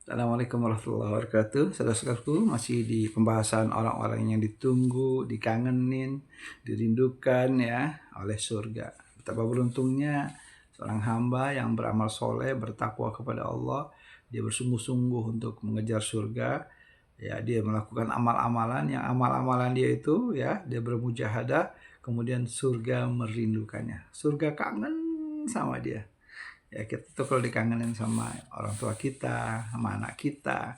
Assalamualaikum warahmatullahi wabarakatuh. Saudara-saudaraku, masih di pembahasan orang-orang yang ditunggu, dikangenin, dirindukan ya oleh surga. Betapa beruntungnya seorang hamba yang beramal soleh, bertakwa kepada Allah. Dia bersungguh-sungguh untuk mengejar surga. Ya, dia melakukan amal-amalan yang amal-amalan dia itu ya, dia bermujahadah, kemudian surga merindukannya. Surga kangen sama dia. Ya, kita tuh kalau dikangenin sama orang tua kita, sama anak kita,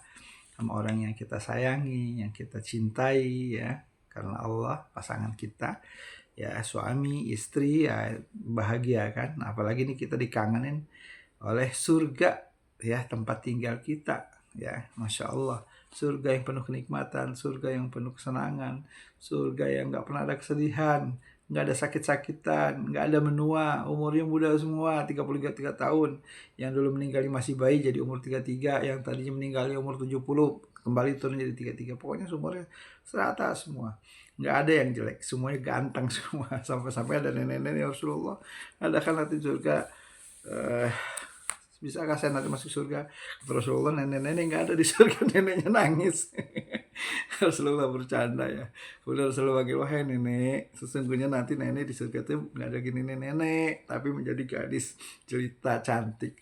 sama orang yang kita sayangi, yang kita cintai ya, karena Allah pasangan kita, ya suami, istri, ya bahagia kan. Apalagi nih kita dikangenin oleh surga ya, tempat tinggal kita ya, Masya Allah. Surga yang penuh kenikmatan, surga yang penuh kesenangan, surga yang nggak pernah ada kesedihan, nggak ada sakit-sakitan, nggak ada menua, umurnya muda semua, 33 tahun. Yang dulu meninggal masih bayi jadi umur 33, yang tadinya meninggal umur 70 kembali turun jadi 33. Pokoknya umurnya serata semua. Nggak ada yang jelek, semuanya ganteng semua. Sampai-sampai ada nenek-nenek, ya Rasulullah, ada kan nanti surga, bisakah saya nanti masuk surga? Kata Rasulullah, nenek-nenek nggak ada di surga, neneknya nangis. Rasulullah bercanda ya. Kemudian Rasulullah panggil, wahai nenek, sesungguhnya nanti nenek di surga itu nggak ada gini nenek, tapi menjadi gadis jelita cantik,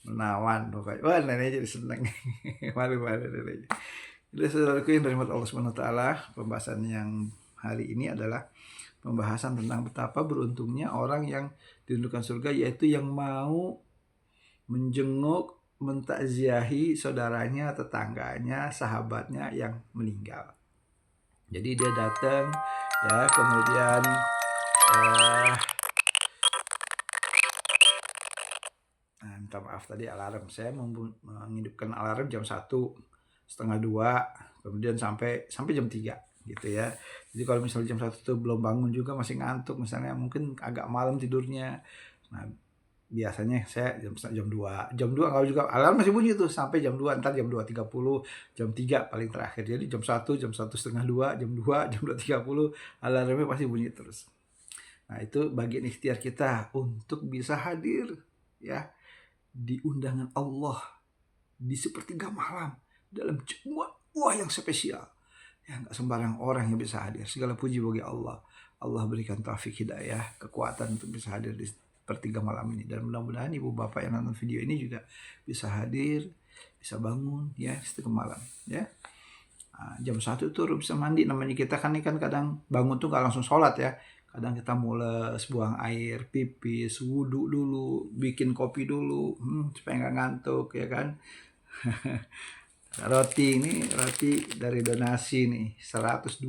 menawan pokoknya. Wah, nenek jadi seneng. Malu-malu neneknya. Jadi saudaraku yang dirahmati Allah Subhanahu wa taala, pembahasan yang hari ini adalah pembahasan tentang betapa beruntungnya orang yang dirindukan surga, yaitu yang mau menjenguk, mentakziahi saudaranya, tetangganya, sahabatnya yang meninggal. Jadi dia datang ya, kemudian minta maaf tadi alarm saya menghidupkan alarm jam 1:30, kemudian sampai jam 3 gitu ya. Jadi kalau misalnya jam 1 itu belum bangun juga, masih ngantuk misalnya, mungkin agak malam tidurnya. Nah, biasanya saya jam 2 kalau juga alarm masih bunyi tuh sampai jam 2, ntar jam 2:30, jam 3 paling terakhir. Jadi jam 1:30, jam 2, jam 2:30 alarmnya pasti bunyi terus. Nah, itu bagian ikhtiar kita untuk bisa hadir ya di undangan Allah di sepertiga malam dalam wah yang spesial. Ya, nggak sembarang orang yang bisa hadir. Segala puji bagi Allah. Allah berikan taufik hidayah, kekuatan untuk bisa hadir di sepertiga malam ini. Dan mudah-mudahan ibu bapak yang nonton video ini juga bisa hadir, bisa bangun ya setengah malam ya. Nah, jam 1 tuh bisa mandi. Namanya kita kan ini kan kadang bangun tuh nggak langsung sholat ya. Kadang kita mules, buang air, pipis, wudhu dulu, bikin kopi dulu, supaya nggak ngantuk ya kan. Roti ini, roti dari donasi nih, 120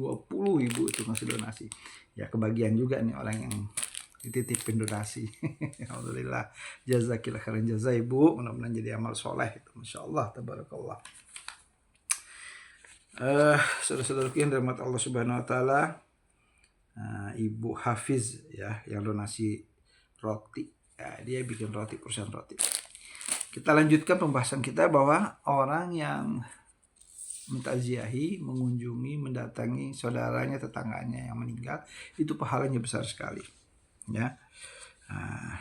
ibu itu masih donasi. Ya kebagian juga nih orang yang dititipin donasi. Alhamdulillah, jazakillah khairan jazah ibu, mudah-mudahan jadi amal soleh itu, Masya Allah, tabarakallah. Saudara-saudaraku yang dirahmati Allah Subhanahu wa taala, Ibu Hafiz ya yang donasi roti. Ya, dia bikin roti, perusahaan roti. Kita lanjutkan pembahasan kita bahwa orang yang mentakziahi, mengunjungi, mendatangi saudaranya, tetangganya yang meninggal, itu pahalanya besar sekali. Ya,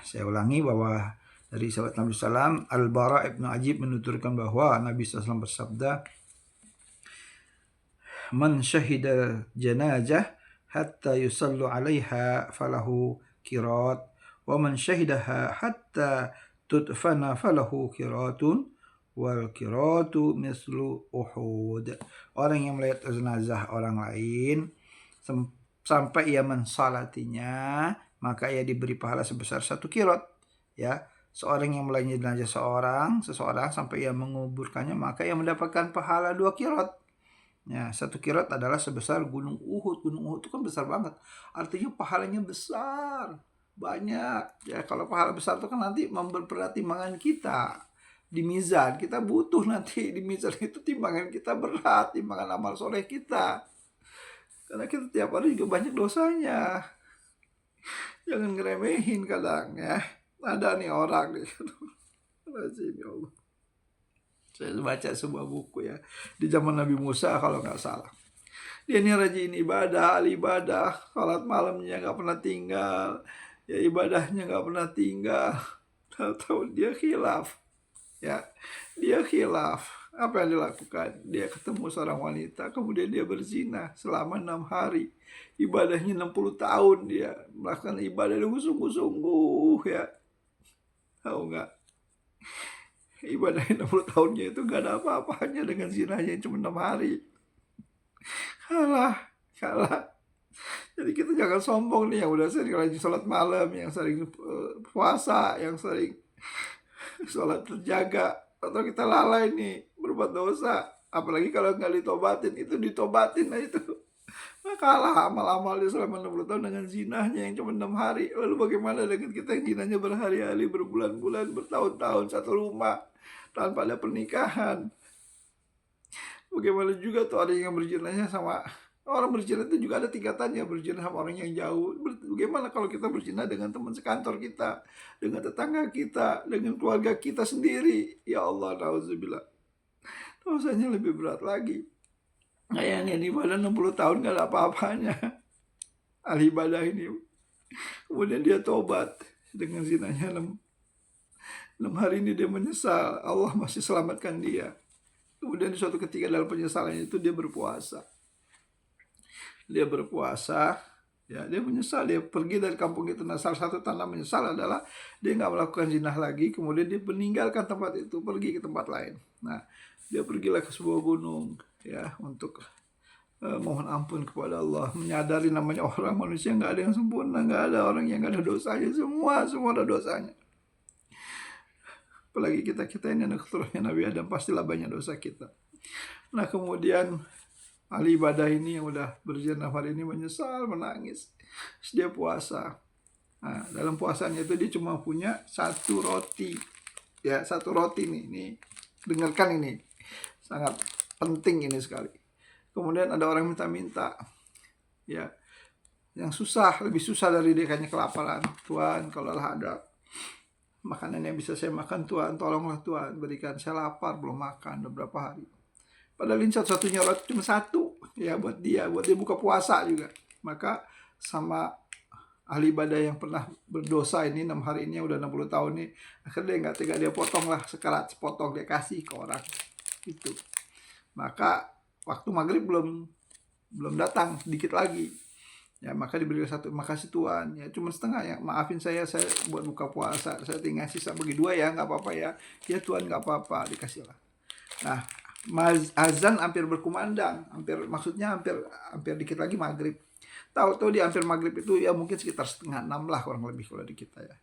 saya ulangi bahwa dari sahabat Nabi SAW, Al-Bara ibn Ajib menuturkan bahwa Nabi SAW bersabda, "Man syahida janazah hatta yusallu alaiha falahu qirat, wa man syahidaha hatta tudfana falahu qiratun, wal qiratu mislu Uhud." Orang yang melihat jenazah orang lain sampai ia mensalatinya, maka ia diberi pahala sebesar 1 qirat ya. Seorang yang melayani jenazah seseorang sampai ia menguburkannya, maka ia mendapatkan pahala 2 qirat. Ya, 1 qirat adalah sebesar gunung Uhud. Gunung Uhud itu kan besar banget. Artinya pahalanya besar, banyak. Ya, kalau pahala besar itu kan nanti memberat timbangan kita di mizan. Kita butuh nanti di mizan itu timbangan kita berat, timbangan amal soleh kita. Karena kita tiap hari juga banyak dosanya. Jangan ngeremehin kadang ya. Ada nih orang nih. Ya Allah. Saya baca sebuah buku ya, di zaman Nabi Musa kalau nggak salah. Dia ini rajin ibadah, ibadah, sholat malamnya nggak pernah tinggal, ya ibadahnya nggak pernah tinggal. Tahu-tahu dia khilaf. ya. Dia khilaf. Apa yang dilakukan? Dia ketemu seorang wanita, kemudian dia berzina selama 6 hari. Ibadahnya 60 tahun, dia melakukan ibadah dengan sungguh-sungguh, ya. Tahu nggak? Ibadah 60 tahunnya itu gak ada apa-apanya dengan zinanya yang cuma 6 hari. Kalah, kalah. Jadi kita jangan sombong nih, yang udah sering rajin sholat malam, yang sering puasa, yang sering sholat terjaga, atau kita lalai nih berbuat dosa, apalagi kalau nggak ditobatin. Itu ditobatin, nah itu kalah amal-amal dia selama 60 tahun dengan zinahnya yang cuma 6 hari. Lalu bagaimana dengan kita yang zinahnya berhari-hari, berbulan-bulan, bertahun-tahun, satu rumah tanpa ada pernikahan? Bagaimana juga tuh ada yang berzinahnya sama orang. Berzina itu juga ada tingkatannya, berzina sama orang yang jauh. Bagaimana kalau kita berzina dengan teman sekantor kita, dengan tetangga kita, dengan keluarga kita sendiri? Ya Allah, nauzubillah. Dosanya lebih berat lagi. Bayangin ibadah 60 tahun gak ada apa-apanya. Ahli ibadah ini. Kemudian dia tobat dengan zinanya 6 hari ini, dia menyesal. Allah masih selamatkan dia. Kemudian di suatu ketika dalam penyesalannya itu dia berpuasa. Dia berpuasa, ya, dia menyesal. Dia pergi dari kampung itu. Nah, salah satu tanda menyesal adalah dia nggak melakukan zina lagi. Kemudian dia meninggalkan tempat itu, pergi ke tempat lain. Nah, dia pergilah ke sebuah gunung, ya, untuk mohon ampun kepada Allah. Menyadari namanya orang manusia nggak ada yang sempurna, nggak ada orang yang nggak ada dosanya. Semua ada dosanya. Apalagi kita ini anak keturunannya Nabi Adam, pastilah banyak dosa kita. Nah, kemudian ahli ibadah ini yang udah berzina hari ini menyesal, menangis. Terus dia puasa. Nah, dalam puasanya itu dia cuma punya satu roti. Ya, satu roti nih. Dengarkan ini. Sangat penting ini sekali. Kemudian ada orang minta-minta. Ya. Yang susah, lebih susah dari dia, kayaknya kelaparan. Tuhan, kalau ada makanan yang bisa saya makan, Tuhan, tolonglah Tuhan, berikan. Saya lapar, belum makan udah berapa hari. Padahal ini satu-satunya roti cuma satu, ya, buat dia buka puasa juga. Maka sama ahli ibadah yang pernah berdosa ini 6 hari ini, udah 60 tahun nih, akhirnya dia nggak tega, dia potong lah sekarat, sepotong dia kasih ke orang itu. Maka waktu maghrib belum datang, dikit lagi. Ya, maka diberikan satu, makasih Tuhan, ya cuma setengah, ya maafin saya buat buka puasa, saya tinggal sisa bagi 2 ya, nggak apa-apa ya. Ya Tuhan, nggak apa-apa, dikasih lah. Nah, azan hampir berkumandang, maksudnya hampir dikit lagi maghrib. Tahu-tahu di hampir maghrib itu ya mungkin sekitar 5:30 lah kurang lebih kalau di kita ya.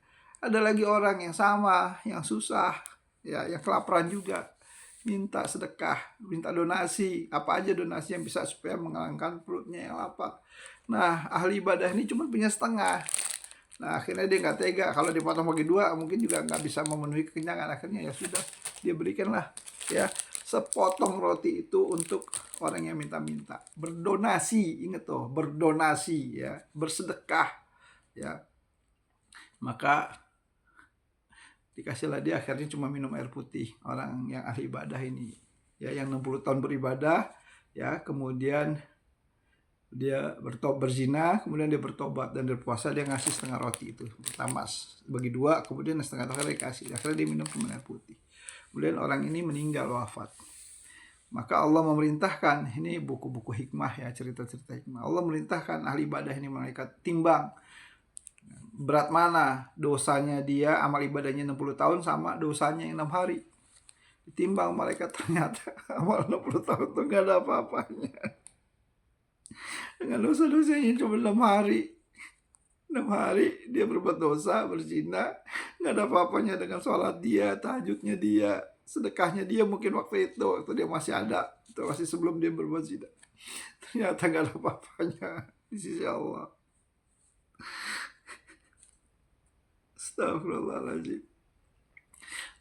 Ada lagi orang yang sama, yang susah, ya, yang kelaparan juga, minta sedekah, minta donasi, apa aja donasi yang bisa supaya mengalahkan perutnya yang lapar. Nah, ahli ibadah ini cuma punya setengah. Nah, akhirnya dia nggak tega, kalau dipotong bagi 2 mungkin juga nggak bisa memenuhi kekenyangan. Akhirnya ya sudah, dia berikanlah, ya, sepotong roti itu untuk orang yang minta-minta. Berdonasi, ingat tuh, berdonasi, ya, bersedekah, ya. Maka dikasihlah dia, akhirnya cuma minum air putih, orang yang ahli ibadah ini, ya, yang 60 tahun beribadah, ya, kemudian dia berzina, kemudian dia bertobat dan berpuasa. Dia ngasih setengah roti itu pertama bagi 2, kemudian setengah dia kasih, akhirnya dia minum cuma air putih. Kemudian orang ini meninggal, wafat. Maka Allah memerintahkan, ini buku-buku hikmah ya, cerita-cerita hikmah. Allah memerintahkan ahli ibadah ini, malaikat, timbang berat mana dosanya dia, amal ibadahnya 60 tahun sama dosanya yang 6 hari. Ditimbang malaikat, ternyata amal 60 tahun itu gak ada apa-apanya dengan dosa-dosanya cuma 6 hari. 6 hari dia berbuat dosa, berzina, gak ada apa-apanya dengan sholat dia, tahajudnya dia, sedekahnya dia mungkin waktu dia masih ada, itu masih sebelum dia berbuat zina. Ternyata gak ada apa-apanya di sisi Allah. Astagfirullahaladzim.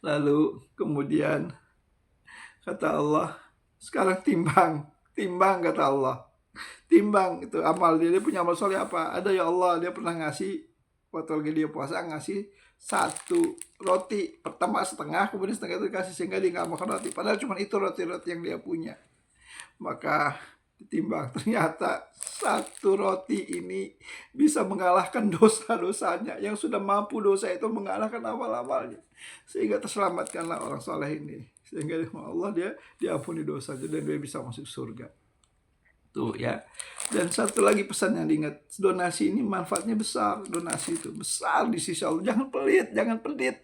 Lalu kemudian kata Allah, sekarang timbang kata Allah. Timbang itu amal dia punya amal soleh apa? Ada ya Allah, dia pernah ngasih waktu lagi dia puasa, ngasih satu roti, pertama setengah, kemudian setengah itu dikasih sehingga dia nggak makan roti. Padahal cuma itu roti-roti yang dia punya. Maka ditimbang. Ternyata satu roti ini bisa mengalahkan dosa-dosanya. Yang sudah mampu dosa itu mengalahkan amal-amalnya. Sehingga terselamatkanlah orang soleh ini. Sehingga Allah dia diampuni dosanya dan dia bisa masuk surga. Tuh ya. Dan satu lagi pesan yang diingat, donasi ini manfaatnya besar. Donasi itu besar di sisi Allah. Jangan pelit, jangan pelit.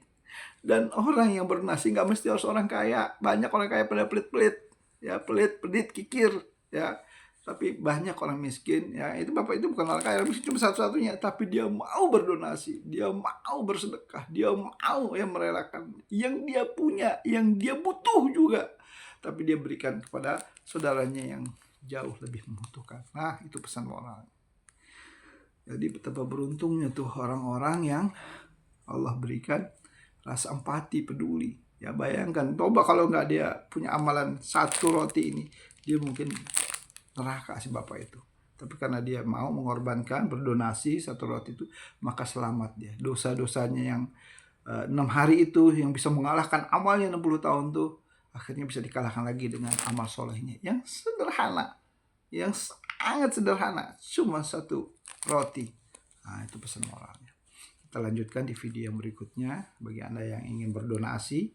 Dan orang yang berdonasi nggak mesti harus orang kaya. Banyak orang kaya pada pelit-pelit, ya pelit, pelit, kikir, ya. Tapi banyak orang miskin, ya itu bapak itu bukan orang kaya, miskin cuma satu-satunya. Tapi dia mau berdonasi, dia mau bersedekah, dia mau yang merelakan yang dia punya, yang dia butuh juga. Tapi dia berikan kepada saudaranya yang jauh lebih membutuhkan. Nah itu pesan moral. Jadi betapa beruntungnya tuh orang-orang yang Allah berikan rasa empati, peduli. Ya bayangkan, coba kalau nggak dia punya amalan satu roti ini, dia mungkin neraka si bapak itu. Tapi karena dia mau mengorbankan, berdonasi satu roti itu, maka selamat dia. Dosa-dosanya yang 6 hari itu, yang bisa mengalahkan amalnya 60 tahun tuh, akhirnya bisa dikalahkan lagi dengan amal solehnya. Yang sederhana, yang sangat sederhana, cuma satu roti. Nah itu pesan moralnya. Kita lanjutkan di video yang berikutnya. Bagi Anda yang ingin berdonasi,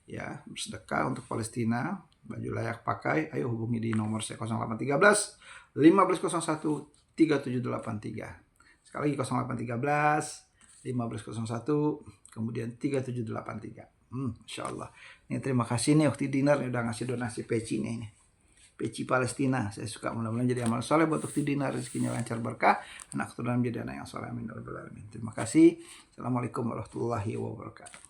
ya bersedekah untuk Palestina, baju layak pakai, ayo hubungi di nomor 0813 1501 3783. Sekali lagi 0813 1501 kemudian 3783. Insya Allah. Ini terima kasih nih Ukti Dinar udah ngasih donasi peci nih. Peci Palestina. Saya suka, mudah-mudahan jadi amal soleh buat Ukti Dinar, rezekinya lancar berkah, anak keturunan menjadi anak yang soleh. Amin. Terima kasih. Assalamualaikum warahmatullahi wabarakatuh.